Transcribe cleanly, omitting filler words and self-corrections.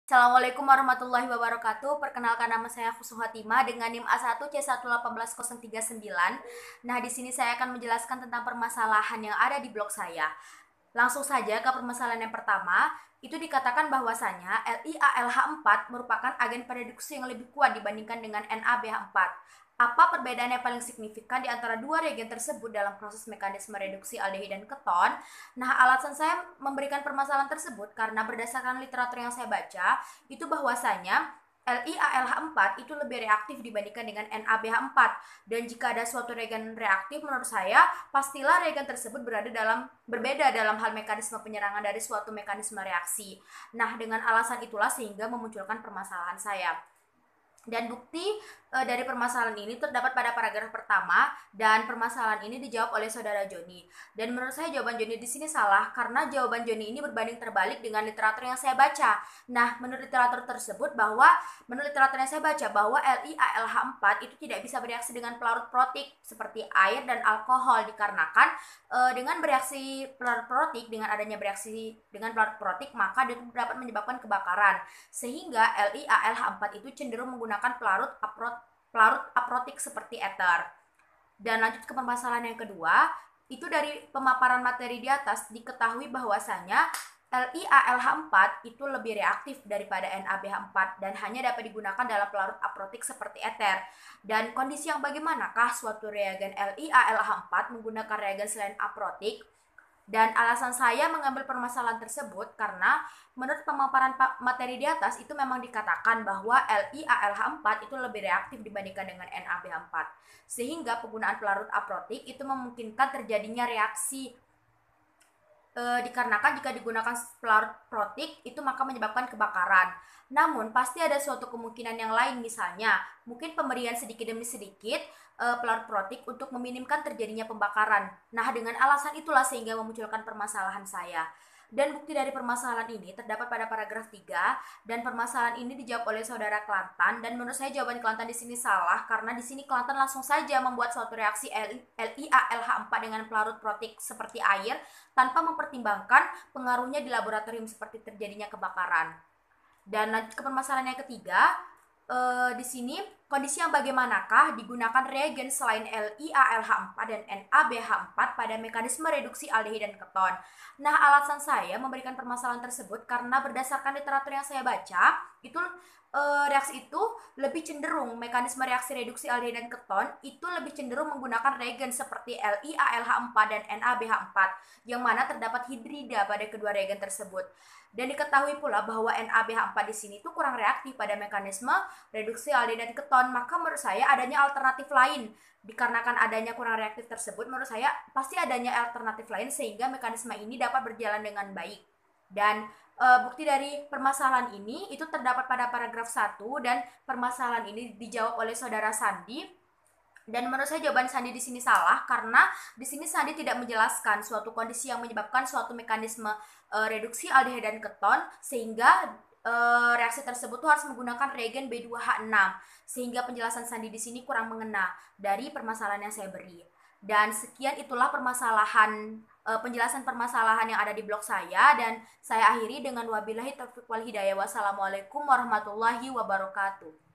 Assalamualaikum warahmatullahi wabarakatuh. Perkenalkan nama saya Khusnu Hatimah dengan NIM A1C1181039. Nah, di sini saya akan menjelaskan tentang permasalahan yang ada di blog saya. Langsung saja ke permasalahan yang pertama. Itu dikatakan bahwasanya LiALH4 merupakan agen reduksi yang lebih kuat dibandingkan dengan NaBH4. Apa perbedaan yang paling signifikan di antara dua reagen tersebut dalam proses mekanisme reduksi aldehid dan keton? Nah, alasan saya memberikan permasalahan tersebut karena berdasarkan literatur yang saya baca, itu bahwasanya LiALH4 itu lebih reaktif dibandingkan dengan NaBH4. Dan jika ada suatu reagen reaktif, menurut saya pastilah reagen tersebut berbeda dalam hal mekanisme penyerangan dari suatu mekanisme reaksi. Nah, dengan alasan itulah sehingga memunculkan permasalahan saya. Dan bukti dari permasalahan ini terdapat pada paragraf pertama, dan permasalahan ini dijawab oleh saudara Joni. Dan menurut saya jawaban Joni di sini salah karena jawaban Joni ini berbanding terbalik dengan literatur yang saya baca. Nah, menurut literatur yang saya baca bahwa LiALH4 itu tidak bisa bereaksi dengan pelarut protik seperti air dan alkohol dikarenakan dengan bereaksi pelarut protik, dengan adanya bereaksi dengan pelarut protik, maka itu dapat menyebabkan kebakaran. Sehingga LiALH4 itu cenderung menggunakan pelarut aprotik seperti ether. Dan lanjut ke permasalahan yang kedua, itu dari pemaparan materi di atas diketahui bahwasanya LiALH4 itu lebih reaktif daripada NaBH4 dan hanya dapat digunakan dalam pelarut aprotik seperti ether. Dan kondisi yang bagaimanakah suatu reagen LiALH4 menggunakan reagen selain aprotik? Dan alasan saya mengambil permasalahan tersebut karena menurut pemaparan materi di atas itu memang dikatakan bahwa LiALH4 itu lebih reaktif dibandingkan dengan NaBH4. Sehingga penggunaan pelarut aprotik itu memungkinkan terjadinya reaksi dikarenakan jika digunakan pelarut protik itu maka menyebabkan kebakaran. Namun pasti ada suatu kemungkinan yang lain, misalnya mungkin pemberian sedikit demi sedikit pelarut protik untuk meminimkan terjadinya pembakaran. Nah, dengan alasan itulah sehingga memunculkan permasalahan saya. Dan bukti dari permasalahan ini terdapat pada paragraf 3, dan permasalahan ini dijawab oleh saudara Kelantan, dan menurut saya jawaban Kelantan di sini salah karena di sini Kelantan langsung saja membuat suatu reaksi LiALH4 dengan pelarut protik seperti air tanpa mempertimbangkan pengaruhnya di laboratorium seperti terjadinya kebakaran. Dan lanjut ke permasalahan yang ketiga, di sini kondisi yang bagaimanakah digunakan reagen selain LiALH4 dan NaBH4 pada mekanisme reduksi aldehid dan keton. Nah, alasan saya memberikan permasalahan tersebut karena berdasarkan literatur yang saya baca, itu reaksi itu lebih cenderung mekanisme reaksi reduksi aldehid dan keton itu lebih cenderung menggunakan reagen seperti LiALH4 dan NaBH4 yang mana terdapat hidrida pada kedua reagen tersebut. Dan diketahui pula bahwa NaBH4 di sini itu kurang reaktif pada mekanisme reduksi aldehid dan keton, maka menurut saya adanya alternatif lain. Dikarenakan adanya kurang reaktif tersebut, menurut saya pasti adanya alternatif lain sehingga mekanisme ini dapat berjalan dengan baik. Dan bukti dari permasalahan ini itu terdapat pada paragraf 1, dan permasalahan ini dijawab oleh saudara Sandi. Dan menurut saya jawaban Sandi di sini salah karena di sini Sandi tidak menjelaskan suatu kondisi yang menyebabkan suatu mekanisme reduksi aldehid dan keton sehingga reaksi tersebut harus menggunakan reagen B2H6, sehingga penjelasan Sandi di sini kurang mengena dari permasalahan yang saya beri. Dan sekian itulah penjelasan permasalahan yang ada di blog saya, dan saya akhiri dengan wabillahi taufiq wal hidayah. Wassalamualaikum warahmatullahi wabarakatuh.